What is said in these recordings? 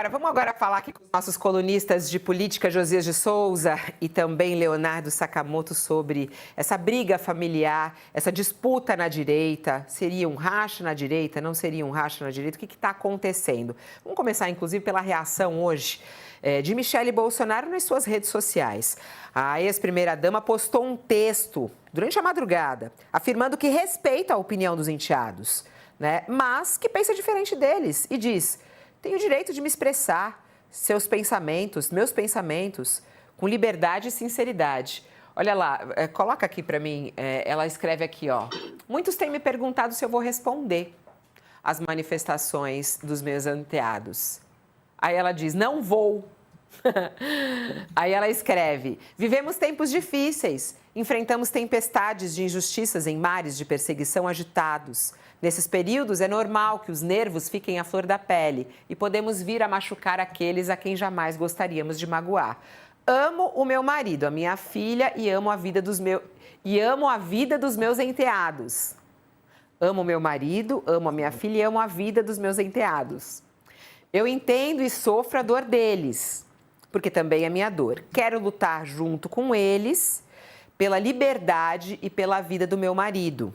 Vamos agora falar aqui com os nossos colunistas de política, Josias de Souza e também Leonardo Sakamoto, sobre essa briga familiar, essa disputa na direita. Seria um racha na direita? Não seria um racha na direita? O que está acontecendo? Vamos começar, inclusive, pela reação hoje de Michele Bolsonaro nas suas redes sociais. A ex-primeira-dama postou um texto durante a madrugada, afirmando que respeita a opinião dos enteados, né, mas que pensa diferente deles e diz: tenho o direito de me expressar meus pensamentos, com liberdade e sinceridade. Olha lá, coloca aqui para mim, ela escreve aqui, ó. Muitos têm me perguntado se eu vou responder às manifestações dos meus enteados. Aí ela diz, não vou. Aí ela escreve, vivemos tempos difíceis, enfrentamos tempestades de injustiças em mares de perseguição agitados. Nesses períodos, é normal que os nervos fiquem à flor da pele e podemos vir a machucar aqueles a quem jamais gostaríamos de magoar. Amo o meu marido, a minha filha e amo a vida dos meus enteados. Amo o meu marido, amo a minha filha e amo a vida dos meus enteados. Eu entendo e sofro a dor deles, porque também é minha dor. Quero lutar junto com eles pela liberdade e pela vida do meu marido.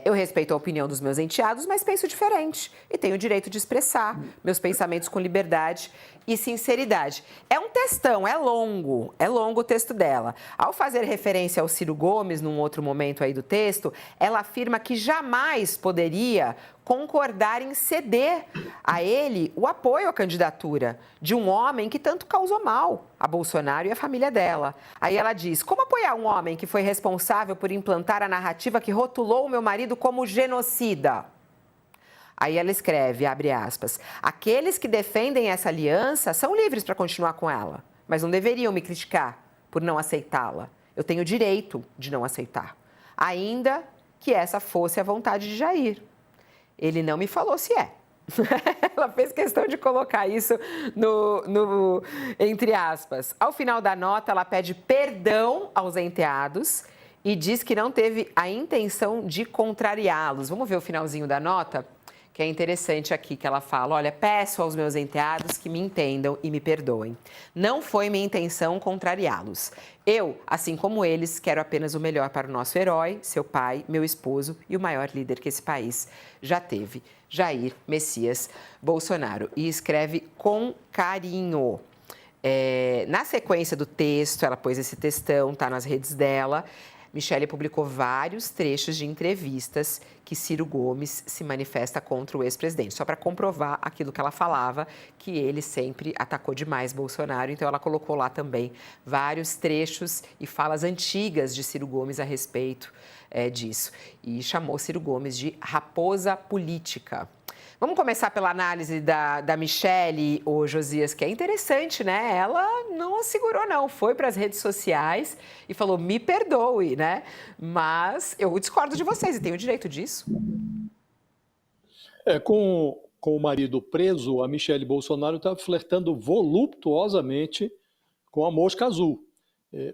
Eu respeito a opinião dos meus enteados, mas penso diferente e tenho o direito de expressar meus pensamentos com liberdade e sinceridade. É um textão, é longo o texto dela. Ao fazer referência ao Ciro Gomes, num outro momento aí do texto, ela afirma que jamais poderia concordar em ceder a ele o apoio à candidatura de um homem que tanto causou mal a Bolsonaro e a família dela. Aí ela diz, como apoiar um homem que foi responsável por implantar a narrativa que rotulou o meu marido como genocida? Aí ela escreve, abre aspas, aqueles que defendem essa aliança são livres para continuar com ela, mas não deveriam me criticar por não aceitá-la. Eu tenho o direito de não aceitar, ainda que essa fosse a vontade de Jair. Ele não me falou se é. Ela fez questão de colocar isso entre aspas. Ao final da nota, ela pede perdão aos enteados e diz que não teve a intenção de contrariá-los. Vamos ver o finalzinho da nota? Que é interessante aqui, que ela fala, olha, peço aos meus enteados que me entendam e me perdoem. Não foi minha intenção contrariá-los. Eu, assim como eles, quero apenas o melhor para o nosso herói, seu pai, meu esposo e o maior líder que esse país já teve, Jair Messias Bolsonaro. E escreve com carinho. Na sequência do texto, ela pôs esse textão, tá nas redes dela. Michele publicou vários trechos de entrevistas que Ciro Gomes se manifesta contra o ex-presidente, só para comprovar aquilo que ela falava, que ele sempre atacou demais Bolsonaro. Então, ela colocou lá também vários trechos e falas antigas de Ciro Gomes a respeito disso. E chamou Ciro Gomes de raposa política. Vamos começar pela análise da Michele, ô Josias, que é interessante, né? Ela não segurou, não. Foi para as redes sociais e falou, me perdoe, né? Mas eu discordo de vocês e tenho o direito disso. Com o marido preso, a Michele Bolsonaro está flertando voluptuosamente com a mosca azul.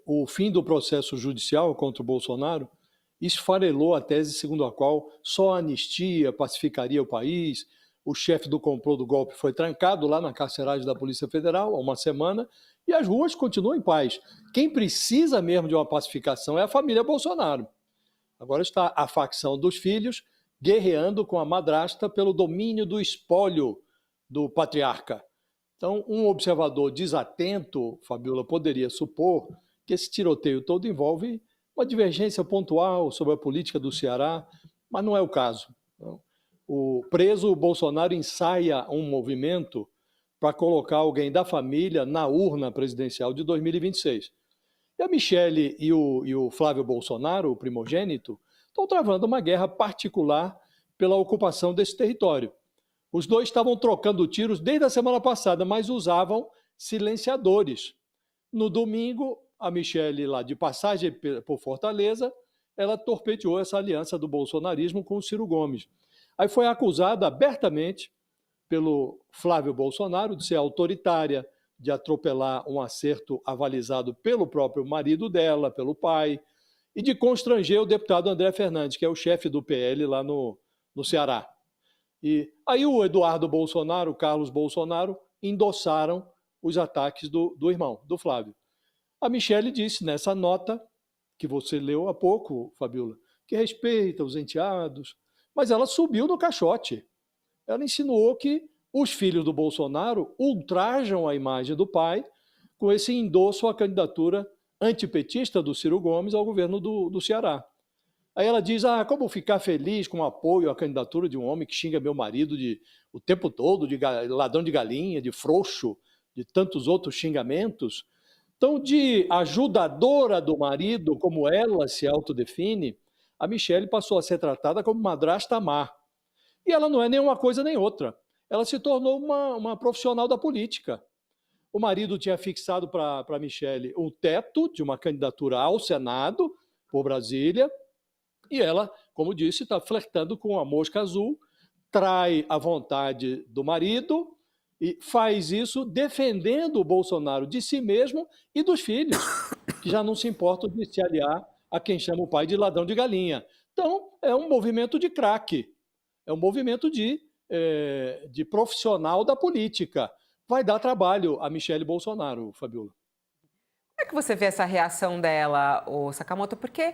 O fim do processo judicial contra o Bolsonaro esfarelou a tese segundo a qual só a anistia pacificaria o país. O chefe do complô do golpe foi trancado lá na carceragem da Polícia Federal há uma semana e as ruas continuam em paz. Quem precisa mesmo de uma pacificação é a família Bolsonaro. Agora está a facção dos filhos guerreando com a madrasta pelo domínio do espólio do patriarca. Então, um observador desatento, Fabiola, poderia supor que esse tiroteio todo envolve uma divergência pontual sobre a política do Ceará, mas não é o caso. O preso Bolsonaro ensaia um movimento para colocar alguém da família na urna presidencial de 2026. E a Michele e o Flávio Bolsonaro, o primogênito, estão travando uma guerra particular pela ocupação desse território. Os dois estavam trocando tiros desde a semana passada, mas usavam silenciadores. No domingo, a Michele, lá de passagem por Fortaleza, ela torpedeou essa aliança do bolsonarismo com o Ciro Gomes. Aí foi acusada abertamente pelo Flávio Bolsonaro de ser autoritária, de atropelar um acerto avalizado pelo próprio marido dela, pelo pai, e de constranger o deputado André Fernandes, que é o chefe do PL lá no Ceará. E aí o Eduardo Bolsonaro, o Carlos Bolsonaro, endossaram os ataques do irmão, do Flávio. A Michelle disse nessa nota, que você leu há pouco, Fabiola, que respeita os enteados, mas ela subiu no caixote. Ela insinuou que os filhos do Bolsonaro ultrajam a imagem do pai com esse endosso à candidatura antipetista do Ciro Gomes ao governo do Ceará. Aí ela diz, como ficar feliz com o apoio à candidatura de um homem que xinga meu marido o tempo todo, de ladrão de galinha, de frouxo, de tantos outros xingamentos. Então, de ajudadora do marido, como ela se autodefine, a Michelle passou a ser tratada como madrasta má. E ela não é nem uma coisa nem outra. Ela se tornou uma profissional da política. O marido tinha fixado para a Michelle um teto de uma candidatura ao Senado, por Brasília, e ela, como disse, está flertando com a mosca azul, trai a vontade do marido e faz isso defendendo o Bolsonaro de si mesmo e dos filhos, que já não se importam de se aliar a quem chama o pai de ladrão de galinha. Então, é um movimento de craque, é um movimento de profissional da política. Vai dar trabalho a Michelle Bolsonaro, Fabiola. Como é que você vê essa reação dela, ô Sakamoto? Porque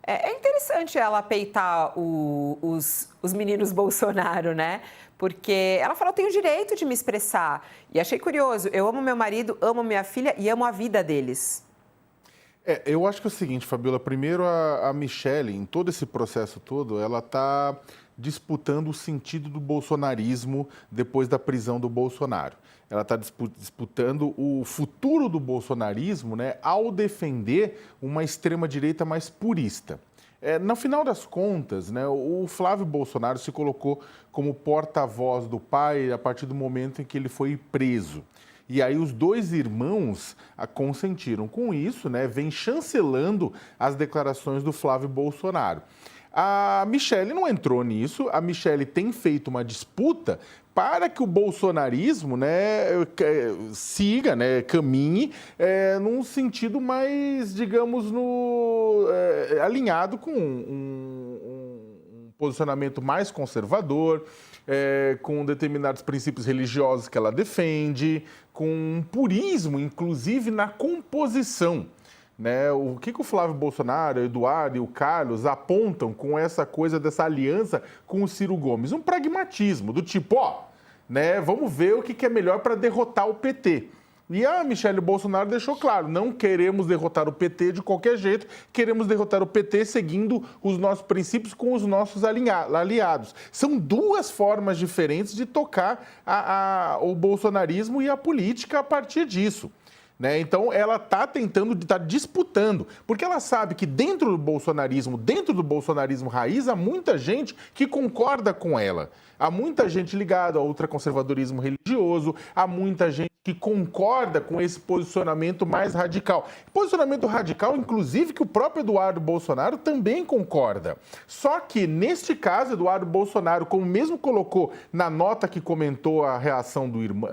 é interessante ela peitar os meninos Bolsonaro, né? Porque ela falou, eu tenho o direito de me expressar. E achei curioso, eu amo meu marido, amo minha filha e amo a vida deles. Eu acho que é o seguinte, Fabiola, primeiro a Michelle, em todo esse processo todo, ela está disputando o sentido do bolsonarismo depois da prisão do Bolsonaro. Ela está disputando o futuro do bolsonarismo, né, ao defender uma extrema-direita mais purista. No final das contas, né, o Flávio Bolsonaro se colocou como porta-voz do pai a partir do momento em que ele foi preso. E aí os dois irmãos consentiram com isso, né, vem chancelando as declarações do Flávio Bolsonaro. A Michelle não entrou nisso, a Michelle tem feito uma disputa para que o bolsonarismo, né, siga, né, caminhe num sentido mais, digamos, alinhado com um posicionamento mais conservador, com determinados princípios religiosos que ela defende, com um purismo, inclusive, na composição. Né? O que o Flávio Bolsonaro, o Eduardo e o Carlos apontam com essa coisa dessa aliança com o Ciro Gomes? Um pragmatismo, do tipo, né, vamos ver o que é melhor para derrotar o PT. E a Michelle Bolsonaro deixou claro, não queremos derrotar o PT de qualquer jeito, queremos derrotar o PT seguindo os nossos princípios com os nossos aliados. São duas formas diferentes de tocar o bolsonarismo e a política a partir disso. Né? Então, ela está tentando, está disputando, porque ela sabe que dentro do bolsonarismo raiz, há muita gente que concorda com ela. Há muita gente ligada ao ultraconservadorismo religioso, há muita gente que concorda com esse posicionamento mais radical. Posicionamento radical, inclusive, que o próprio Eduardo Bolsonaro também concorda. Só que, neste caso, Eduardo Bolsonaro, como mesmo colocou na nota que comentou a reação do irmão,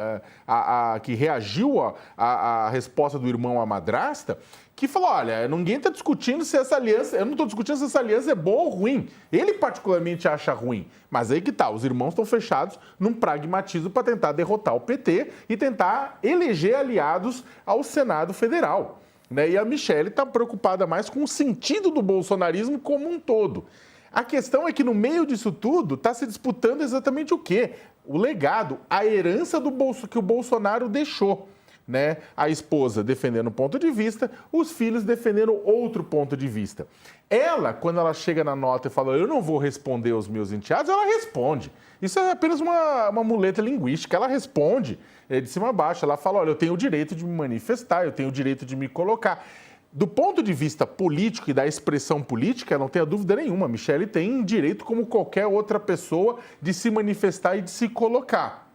que reagiu à resposta do irmão à madrasta, que falou, olha, ninguém está discutindo se essa aliança, eu não estou discutindo se essa aliança é boa ou ruim. Ele particularmente acha ruim, mas aí que tá, os irmãos estão fechados num pragmatismo para tentar derrotar o PT e tentar eleger aliados ao Senado Federal. Né? E a Michelle está preocupada mais com o sentido do bolsonarismo como um todo. A questão é que no meio disso tudo está se disputando exatamente o quê? O legado, a herança que o Bolsonaro deixou. Né? A esposa defendendo um ponto de vista, os filhos defendendo outro ponto de vista. Ela, quando ela chega na nota e fala, eu não vou responder aos meus enteados, ela responde. Isso é apenas uma muleta linguística. Ela responde de cima a baixo. Ela fala, olha, eu tenho o direito de me manifestar, eu tenho o direito de me colocar. Do ponto de vista político e da expressão política, não tenha dúvida nenhuma, a Michelle tem direito, como qualquer outra pessoa, de se manifestar e de se colocar.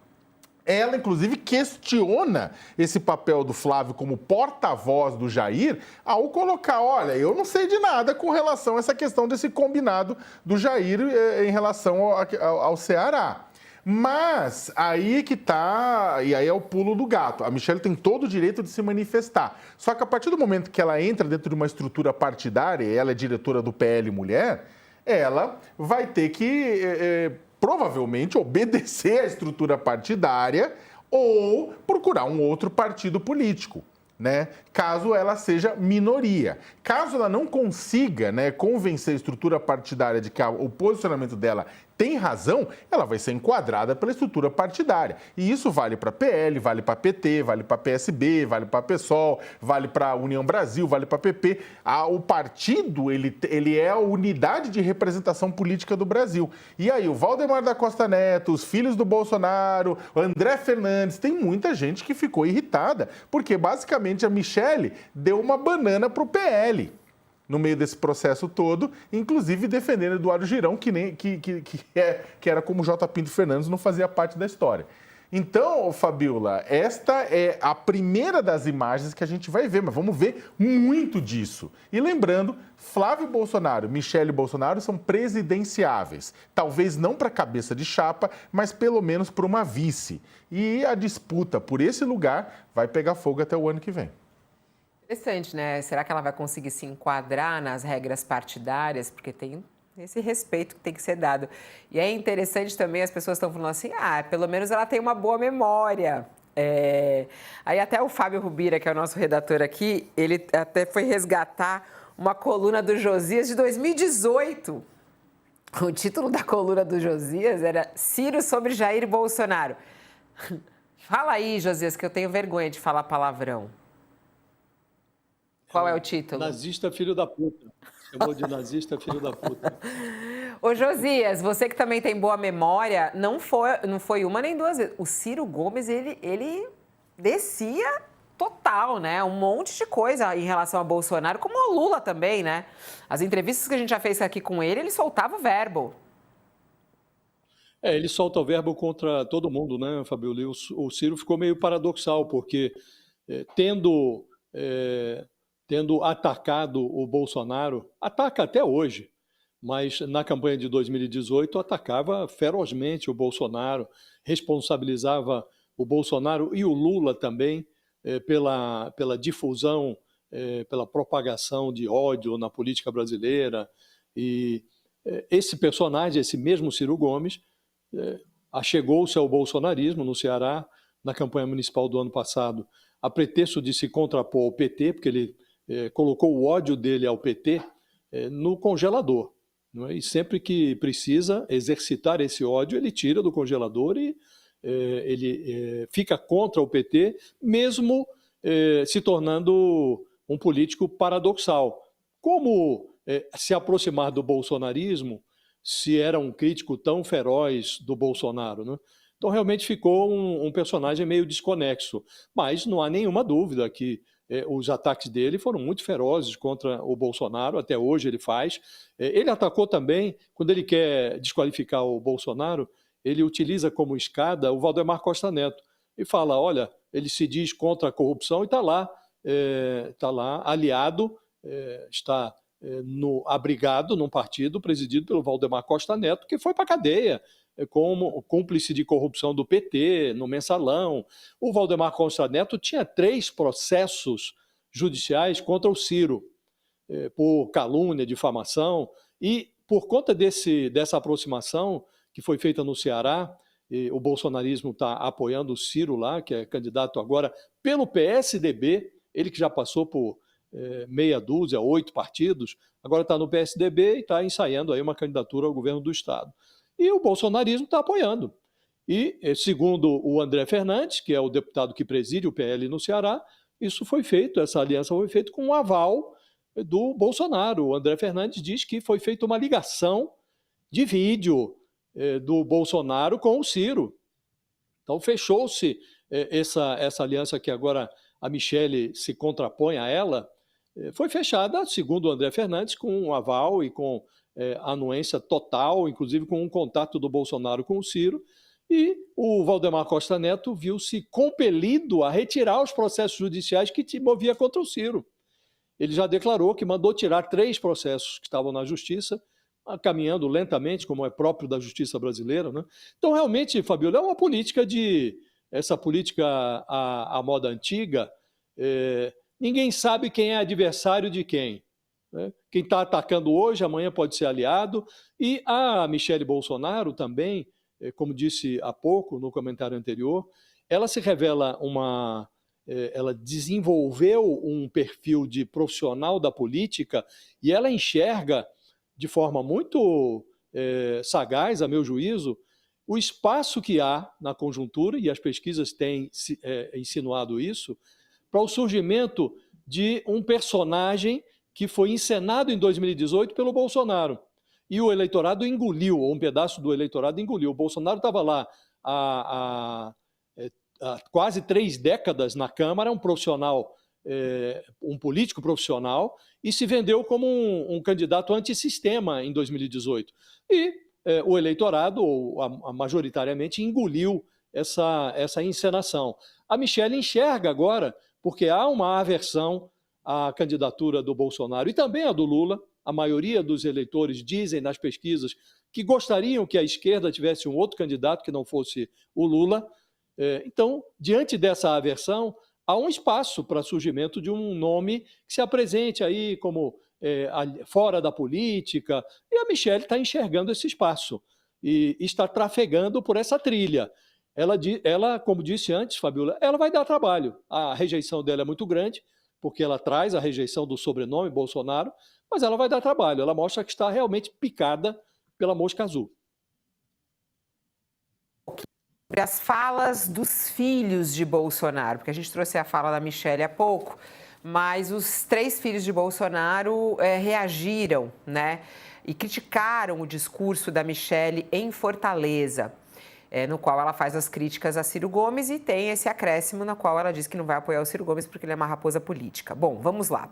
Ela, inclusive, questiona esse papel do Flávio como porta-voz do Jair ao colocar, olha, eu não sei de nada com relação a essa questão desse combinado do Jair em relação ao Ceará. Mas aí que tá, e aí é o pulo do gato. A Michelle tem todo o direito de se manifestar. Só que a partir do momento que ela entra dentro de uma estrutura partidária, e ela é diretora do PL Mulher, ela vai ter que provavelmente obedecer à estrutura partidária ou procurar um outro partido político, né? Caso ela seja minoria. Caso ela não consiga, né, convencer a estrutura partidária de que o posicionamento dela tem razão, ela vai ser enquadrada pela estrutura partidária. E isso vale para PL, vale para PT, vale para PSB, vale para PSOL, vale para União Brasil, vale para PP. O partido, ele é a unidade de representação política do Brasil. E aí, o Valdemar da Costa Neto, os filhos do Bolsonaro, o André Fernandes, tem muita gente que ficou irritada, porque basicamente a Michelle deu uma banana para o PL no meio desse processo todo, inclusive defendendo Eduardo Girão, que era como J. Pinto Fernandes, não fazia parte da história. Então, Fabiola, esta é a primeira das imagens que a gente vai ver, mas vamos ver muito disso. E lembrando, Flávio Bolsonaro e Michelle Bolsonaro são presidenciáveis. Talvez não para cabeça de chapa, mas pelo menos para uma vice. E a disputa por esse lugar vai pegar fogo até o ano que vem. Interessante, né? Será que ela vai conseguir se enquadrar nas regras partidárias? Porque tem esse respeito que tem que ser dado. E é interessante também, as pessoas estão falando assim, pelo menos ela tem uma boa memória. Aí até o Fábio Rubira, que é o nosso redator aqui, ele até foi resgatar uma coluna do Josias de 2018. O título da coluna do Josias era Ciro sobre Jair Bolsonaro. Fala aí, Josias, que eu tenho vergonha de falar palavrão. Qual é o título? Nazista filho da puta. Chamou de nazista filho da puta. Ô, Josias, você que também tem boa memória, não foi uma nem duas vezes. O Ciro Gomes, ele descia total, né? Um monte de coisa em relação a Bolsonaro, como o Lula também, né? As entrevistas que a gente já fez aqui com ele soltava o verbo. Ele solta o verbo contra todo mundo, né, Fabiola? O Ciro ficou meio paradoxal, porque tendo atacado o Bolsonaro, ataca até hoje, mas na campanha de 2018 atacava ferozmente o Bolsonaro, responsabilizava o Bolsonaro e o Lula também pela difusão, pela propagação de ódio na política brasileira. E esse personagem, esse mesmo Ciro Gomes, achegou-se ao bolsonarismo no Ceará, na campanha municipal do ano passado, a pretexto de se contrapor ao PT, porque ele colocou o ódio dele ao PT no congelador. Não é? E sempre que precisa exercitar esse ódio, ele tira do congelador e ele fica contra o PT, mesmo se tornando um político paradoxal. Como se aproximar do bolsonarismo se era um crítico tão feroz do Bolsonaro, né? Então, realmente ficou um personagem meio desconexo. Mas não há nenhuma dúvida que os ataques dele foram muito ferozes contra o Bolsonaro, até hoje ele faz. Ele atacou também, quando ele quer desqualificar o Bolsonaro, ele utiliza como escada o Valdemar Costa Neto e fala, olha, ele se diz contra a corrupção e está lá aliado, está abrigado num partido presidido pelo Valdemar Costa Neto, que foi para a cadeia como cúmplice de corrupção do PT, no Mensalão. O Valdemar Costa Neto tinha 3 processos judiciais contra o Ciro, por calúnia, difamação, e por conta dessa aproximação que foi feita no Ceará, o bolsonarismo está apoiando o Ciro lá, que é candidato agora pelo PSDB, ele que já passou por meia dúzia, 8 partidos, agora está no PSDB e está ensaiando aí uma candidatura ao governo do Estado. E o bolsonarismo está apoiando. E, segundo o André Fernandes, que é o deputado que preside o PL no Ceará, essa aliança foi feita com o aval do Bolsonaro. O André Fernandes diz que foi feita uma ligação de vídeo do Bolsonaro com o Ciro. Então, fechou-se essa aliança que agora a Michelle se contrapõe a ela, foi fechada, segundo o André Fernandes, com um aval e com anuência total, inclusive com um contato do Bolsonaro com o Ciro, e o Valdemar Costa Neto viu-se compelido a retirar os processos judiciais que te movia contra o Ciro. Ele já declarou que mandou tirar 3 processos que estavam na Justiça, caminhando lentamente, como é próprio da Justiça brasileira, né? Então, realmente, Fabiola, é uma política essa política à moda antiga, ninguém sabe quem é adversário de quem. né? Quem está atacando hoje, amanhã pode ser aliado. E a Michele Bolsonaro também, como disse há pouco no comentário anterior, ela se revela ela desenvolveu um perfil de profissional da política e ela enxerga de forma muito sagaz, a meu juízo, o espaço que há na conjuntura, e as pesquisas têm insinuado isso, para o surgimento de um personagem que foi encenado em 2018 pelo Bolsonaro. E o eleitorado engoliu, ou um pedaço do eleitorado engoliu. O Bolsonaro estava lá há quase 3 décadas na Câmara, um profissional, um político profissional, e se vendeu como um candidato antissistema em 2018. E o eleitorado, majoritariamente, engoliu essa encenação. A Michele enxerga agora, porque há uma aversão à candidatura do Bolsonaro e também à do Lula. A maioria dos eleitores dizem nas pesquisas que gostariam que a esquerda tivesse um outro candidato que não fosse o Lula. Então, diante dessa aversão, há um espaço para surgimento de um nome que se apresente aí como fora da política, e a Michele está enxergando esse espaço e está trafegando por essa trilha. Ela, como disse antes, Fabiola, ela vai dar trabalho. A rejeição dela é muito grande, porque ela traz a rejeição do sobrenome Bolsonaro, mas ela vai dar trabalho. Ela mostra que está realmente picada pela mosca azul. Sobre as falas dos filhos de Bolsonaro, porque a gente trouxe a fala da Michele há pouco, mas os 3 filhos de Bolsonaro reagiram, né, e criticaram o discurso da Michele em Fortaleza, no qual ela faz as críticas a Ciro Gomes e tem esse acréscimo na qual ela diz que não vai apoiar o Ciro Gomes porque ele é uma raposa política. Bom, vamos lá.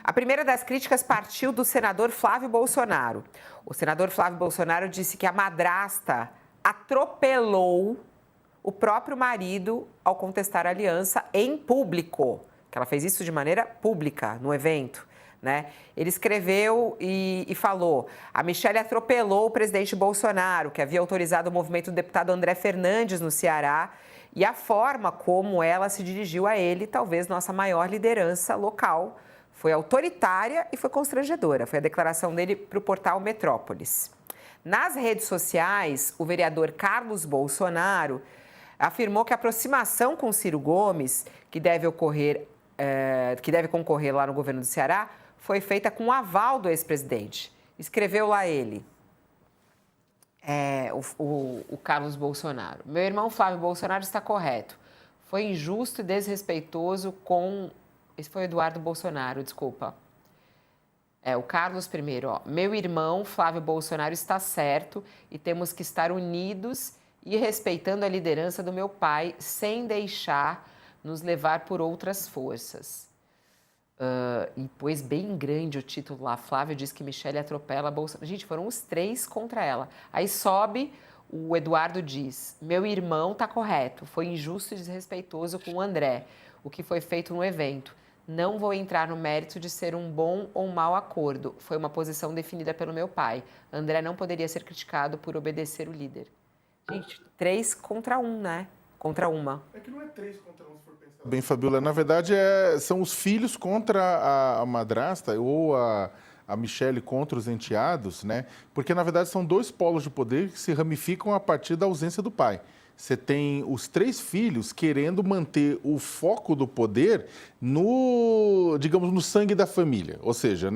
A primeira das críticas partiu do senador Flávio Bolsonaro. O senador Flávio Bolsonaro disse que a madrasta atropelou o próprio marido ao contestar a aliança em público, que ela fez isso de maneira pública, no evento, né? Ele escreveu e falou: a Michele atropelou o presidente Bolsonaro, que havia autorizado o movimento do deputado André Fernandes no Ceará, e a forma como ela se dirigiu a ele, talvez nossa maior liderança local, foi autoritária e foi constrangedora. Foi a declaração dele para o portal Metrópolis. Nas redes sociais, o vereador Carlos Bolsonaro afirmou que a aproximação com Ciro Gomes, que deve concorrer lá no governo do Ceará, foi feita com o aval do ex-presidente. Escreveu lá ele, o Carlos Bolsonaro: meu irmão Flávio Bolsonaro está correto. Foi injusto e desrespeitoso com... Esse foi o Eduardo Bolsonaro, desculpa. O Carlos primeiro, ó. Meu irmão Flávio Bolsonaro está certo e temos que estar unidos e respeitando a liderança do meu pai, sem deixar nos levar por outras forças. E pôs bem grande o título lá. Flávio diz que Michele atropela Bolsonaro. Gente, foram os 3 contra ela. Aí sobe, o Eduardo diz: meu irmão está correto, foi injusto e desrespeitoso com o André, o que foi feito no evento. Não vou entrar no mérito de ser um bom ou um mau acordo. Foi uma posição definida pelo meu pai. André não poderia ser criticado por obedecer o líder. Gente, 3 contra 1, né? Contra uma. É que não é 3 contra 1, se for pensar bem, Fabiola. Na verdade, são os filhos contra a madrasta ou a Michele contra os enteados, né? Porque, na verdade, são 2 polos de poder que se ramificam a partir da ausência do pai. Você tem os 3 filhos querendo manter o foco do poder digamos, no sangue da família, ou seja,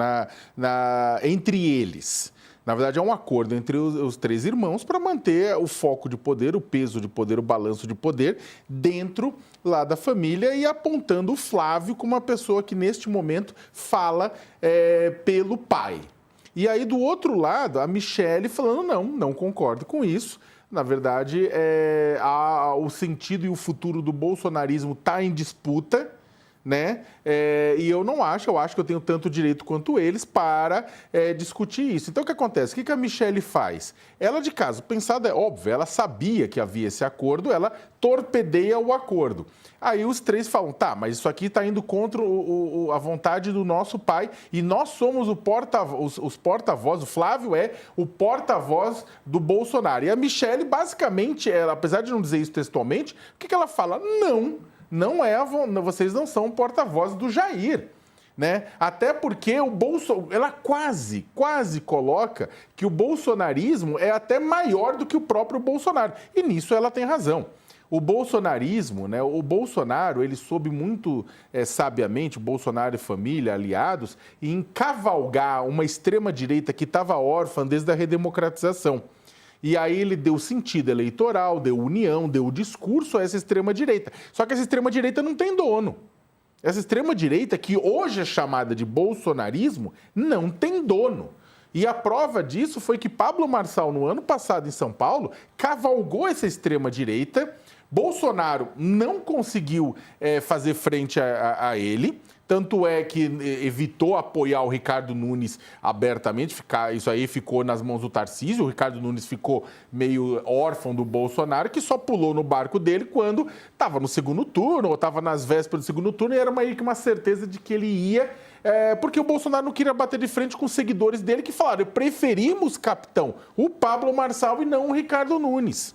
entre eles. Na verdade, é um acordo entre os 3 irmãos para manter o foco de poder, o peso de poder, o balanço de poder dentro lá da família e apontando o Flávio como uma pessoa que, neste momento, fala pelo pai. E aí, do outro lado, a Michele falando: não concordo com isso. Na verdade, o sentido e o futuro do bolsonarismo está em disputa, né? E eu acho que eu tenho tanto direito quanto eles para discutir isso. Então, o que acontece? O que a Michele faz? Ela, de caso pensado, é óbvio, ela sabia que havia esse acordo, ela torpedeia o acordo. Aí os 3 falam: tá, mas isso aqui está indo contra a vontade do nosso pai e nós somos os porta-voz, o Flávio é o porta-voz do Bolsonaro. E a Michele, basicamente, apesar de não dizer isso textualmente, o que ela fala? Não, vocês não são porta-voz do Jair. né? Até porque ela quase coloca que o bolsonarismo é até maior do que o próprio Bolsonaro. E nisso ela tem razão. O bolsonarismo, né? O Bolsonaro, ele soube muito sabiamente, o Bolsonaro e família, aliados, em cavalgar uma extrema-direita que estava órfã desde a redemocratização. E aí ele deu sentido eleitoral, deu união, deu discurso a essa extrema-direita. Só que essa extrema-direita não tem dono. Essa extrema-direita, que hoje é chamada de bolsonarismo, não tem dono. E a prova disso foi que Pablo Marçal, no ano passado em São Paulo, cavalgou essa extrema-direita. Bolsonaro não conseguiu fazer frente a ele. Tanto é que evitou apoiar o Ricardo Nunes abertamente, isso aí ficou nas mãos do Tarcísio, o Ricardo Nunes ficou meio órfão do Bolsonaro, que só pulou no barco dele quando estava no segundo turno, ou estava nas vésperas do segundo turno, e era meio que uma certeza de que ele ia, porque o Bolsonaro não queria bater de frente com os seguidores dele, que falaram, preferimos, capitão, o Pablo Marçal e não o Ricardo Nunes.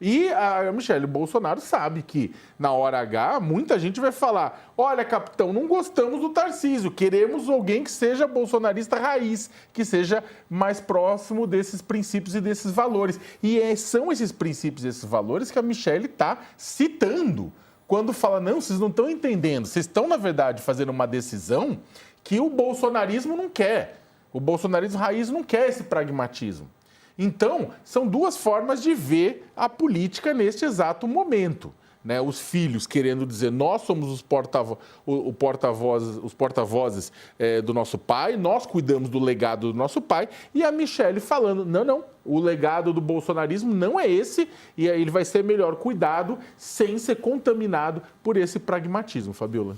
E a Michelle Bolsonaro sabe que, na hora H, muita gente vai falar, olha, capitão, não gostamos do Tarcísio, queremos alguém que seja bolsonarista raiz, que seja mais próximo desses princípios e desses valores. E são esses princípios e esses valores que a Michelle está citando quando fala, não, vocês não estão entendendo, vocês estão, na verdade, fazendo uma decisão que o bolsonarismo não quer. O bolsonarismo raiz não quer esse pragmatismo. Então, são duas formas de ver a política neste exato momento. Né? Os filhos querendo dizer, nós somos os porta-vozes do nosso pai, nós cuidamos do legado do nosso pai, e a Michelle falando, não, o legado do bolsonarismo não é esse, e aí ele vai ser melhor cuidado sem ser contaminado por esse pragmatismo, Fabiola.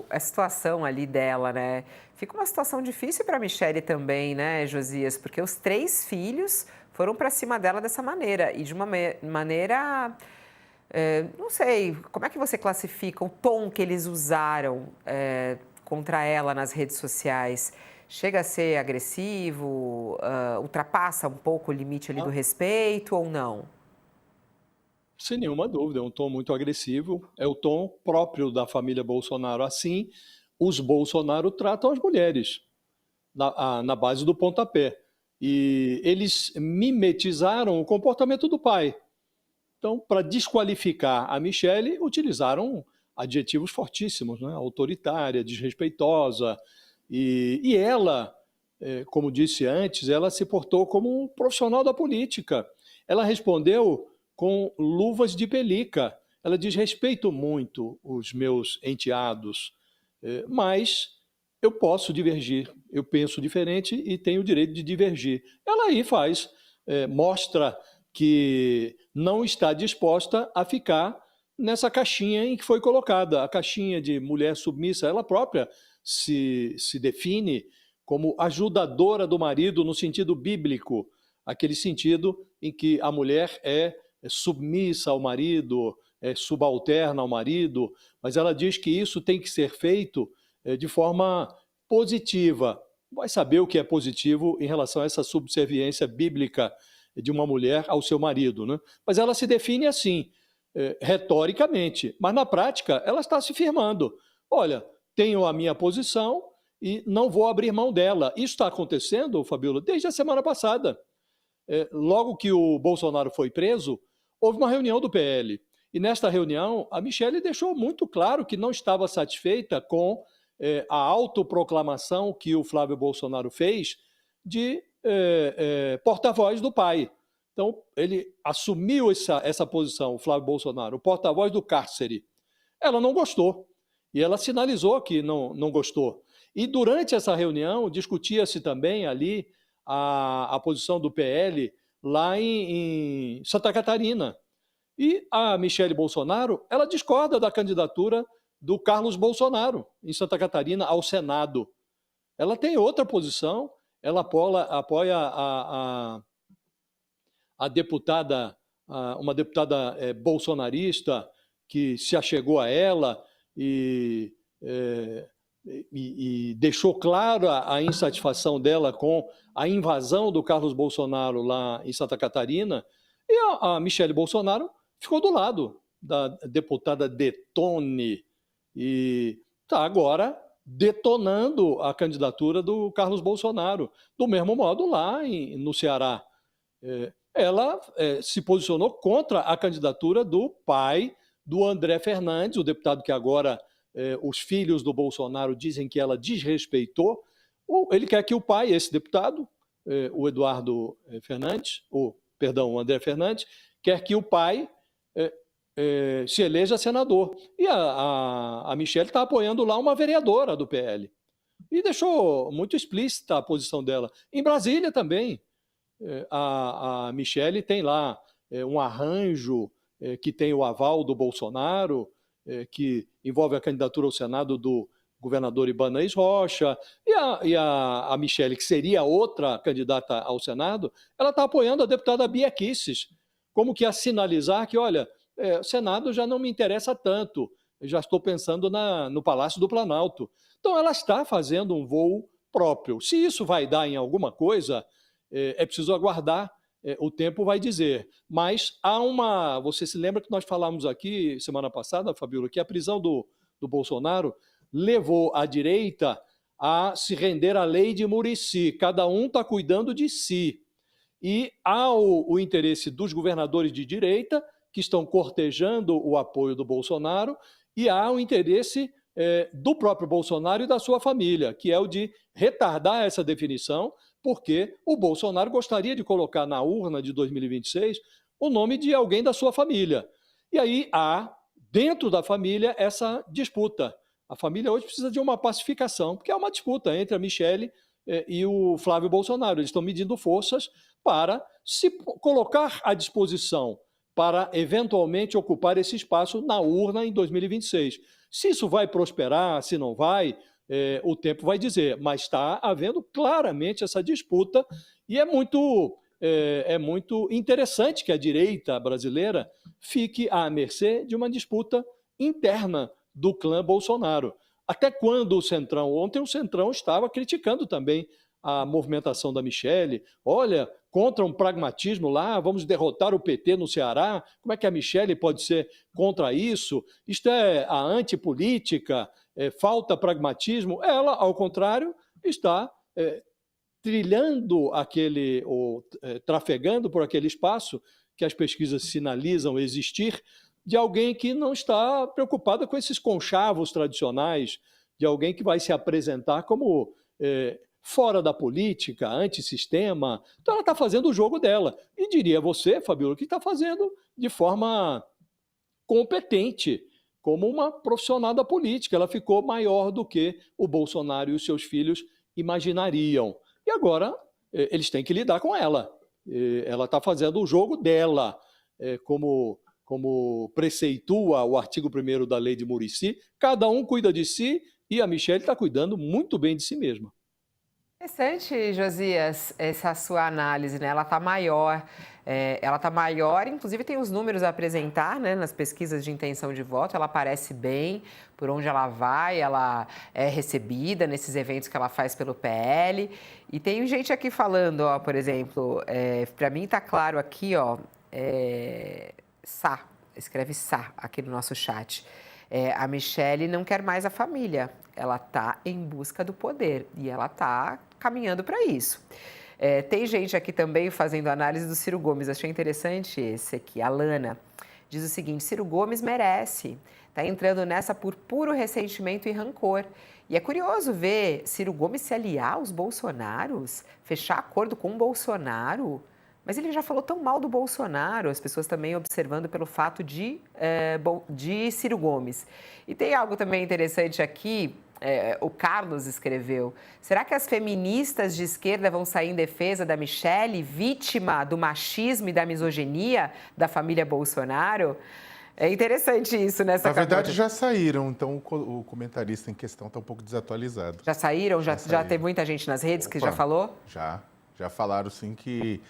A situação ali dela, né? Fica uma situação difícil para a Michelle também, né, Josias? Porque os 3 filhos foram para cima dela dessa maneira. E de uma maneira, não sei, como é que você classifica o tom que eles usaram contra ela nas redes sociais? Chega a ser agressivo? Ultrapassa um pouco o limite ali do respeito ou não? Sem nenhuma dúvida, é um tom muito agressivo, é o tom próprio da família Bolsonaro. Assim, os Bolsonaro tratam as mulheres, na base do pontapé. E eles mimetizaram o comportamento do pai. Então, para desqualificar a Michelle, utilizaram adjetivos fortíssimos, né? Autoritária, desrespeitosa. E ela, como disse antes, ela se portou como um profissional da política. Ela respondeu com luvas de pelica. Ela diz, respeito muito os meus enteados, mas eu posso divergir, eu penso diferente e tenho o direito de divergir. Ela aí mostra que não está disposta a ficar nessa caixinha em que foi colocada, a caixinha de mulher submissa. Ela própria se define como ajudadora do marido no sentido bíblico, aquele sentido em que a mulher é submissa ao marido, subalterna ao marido, mas ela diz que isso tem que ser feito de forma positiva. Vai saber o que é positivo em relação a essa subserviência bíblica de uma mulher ao seu marido, né? Mas ela se define assim, retoricamente, mas na prática ela está se firmando. Olha, tenho a minha posição e não vou abrir mão dela. Isso está acontecendo, Fabiola, desde a semana passada. Logo que o Bolsonaro foi preso, houve uma reunião do PL. E nesta reunião, a Michelle deixou muito claro que não estava satisfeita com a autoproclamação que o Flávio Bolsonaro fez de porta-voz do pai. Então, ele assumiu essa posição, o Flávio Bolsonaro, o porta-voz do cárcere. Ela não gostou. E ela sinalizou que não gostou. E durante essa reunião, discutia-se também ali a posição do PL lá em Santa Catarina. E a Michelle Bolsonaro, ela discorda da candidatura do Carlos Bolsonaro em Santa Catarina ao Senado. Ela tem outra posição, ela apoia a deputada, uma deputada bolsonarista que se achegou a ela e deixou clara a insatisfação dela com a invasão do Carlos Bolsonaro lá em Santa Catarina, e a Michelle Bolsonaro ficou do lado da deputada Detone, e está agora detonando a candidatura do Carlos Bolsonaro, do mesmo modo lá no Ceará. Ela se posicionou contra a candidatura do pai do André Fernandes, o deputado que agora os filhos do Bolsonaro dizem que ela desrespeitou. Ele quer que o pai, esse deputado, o Eduardo Fernandes, o André Fernandes, quer que o pai se eleja senador. E a Michelle está apoiando lá uma vereadora do PL. E deixou muito explícita a posição dela. Em Brasília também, a Michelle tem lá um arranjo que tem o aval do Bolsonaro, que envolve a candidatura ao Senado do governador Ibanez Rocha, e a Michelle, que seria outra candidata ao Senado, ela está apoiando a deputada Bia Kicis, como que a sinalizar que, olha, o Senado já não me interessa tanto, eu já estou pensando no Palácio do Planalto. Então, ela está fazendo um voo próprio. Se isso vai dar em alguma coisa, é preciso aguardar, o tempo vai dizer. Mas você se lembra que nós falamos aqui semana passada, Fabíola, que a prisão do Bolsonaro levou a direita a se render à lei de Muricy. Cada um está cuidando de si. E há o interesse dos governadores de direita, que estão cortejando o apoio do Bolsonaro, e há o interesse do próprio Bolsonaro e da sua família, que é o de retardar essa definição, porque o Bolsonaro gostaria de colocar na urna de 2026 o nome de alguém da sua família. E aí há, dentro da família, essa disputa. A família hoje precisa de uma pacificação, porque é uma disputa entre a Michelle e o Flávio Bolsonaro. Eles estão medindo forças para se colocar à disposição para, eventualmente, ocupar esse espaço na urna em 2026. Se isso vai prosperar, se não vai, o tempo vai dizer. Mas está havendo claramente essa disputa e é muito interessante que a direita brasileira fique à mercê de uma disputa interna do clã Bolsonaro. Até quando o Centrão? Ontem o Centrão estava criticando também a movimentação da Michelle. Olha, contra um pragmatismo lá, vamos derrotar o PT no Ceará. Como é que a Michelle pode ser contra isso? Isto é a antipolítica, falta pragmatismo. Ela, ao contrário, está trilhando trafegando por aquele espaço que as pesquisas sinalizam existir, de alguém que não está preocupada com esses conchavos tradicionais, de alguém que vai se apresentar como fora da política, antissistema. Então ela está fazendo o jogo dela. E diria você, Fabíola, que está fazendo de forma competente, como uma profissional da política. Ela ficou maior do que o Bolsonaro e os seus filhos imaginariam. E agora eles têm que lidar com ela. Ela está fazendo o jogo dela, como preceitua o artigo 1º da lei de Muricy. Cada um cuida de si e a Michelle está cuidando muito bem de si mesma. Interessante, Josias, essa sua análise, né? Ela está maior, inclusive tem os números a apresentar, né? Nas pesquisas de intenção de voto, ela aparece bem, por onde ela vai, ela é recebida nesses eventos que ela faz pelo PL. E tem gente aqui falando, ó, por exemplo, para mim está claro aqui, ó, Sá, escreve Sá aqui no nosso chat. A Michelle não quer mais a família, ela está em busca do poder e ela está caminhando para isso. Tem gente aqui também fazendo análise do Ciro Gomes, achei interessante esse aqui, a Lana. Diz o seguinte: Ciro Gomes merece, está entrando nessa por puro ressentimento e rancor. E é curioso ver Ciro Gomes se aliar aos Bolsonaros, fechar acordo com o Bolsonaro. Mas ele já falou tão mal do Bolsonaro, as pessoas também observando pelo fato de Ciro Gomes. E tem algo também interessante aqui, o Carlos escreveu. Será que as feministas de esquerda vão sair em defesa da Michelle, vítima do machismo e da misoginia da família Bolsonaro? É interessante isso, né? Na verdade, já saíram, então o comentarista em questão está um pouco desatualizado. Já saíram? Já teve muita gente nas redes que já falou? Já falaram sim que...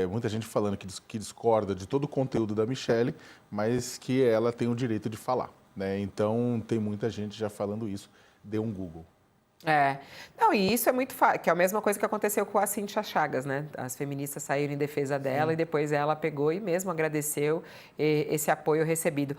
muita gente falando que discorda de todo o conteúdo da Michelle, mas que ela tem o direito de falar, né? Então, tem muita gente já falando isso. Dê um Google. Não, e isso é muito fácil, que é a mesma coisa que aconteceu com a Cíntia Chagas, né? As feministas saíram em defesa dela e depois ela pegou e mesmo agradeceu esse apoio recebido.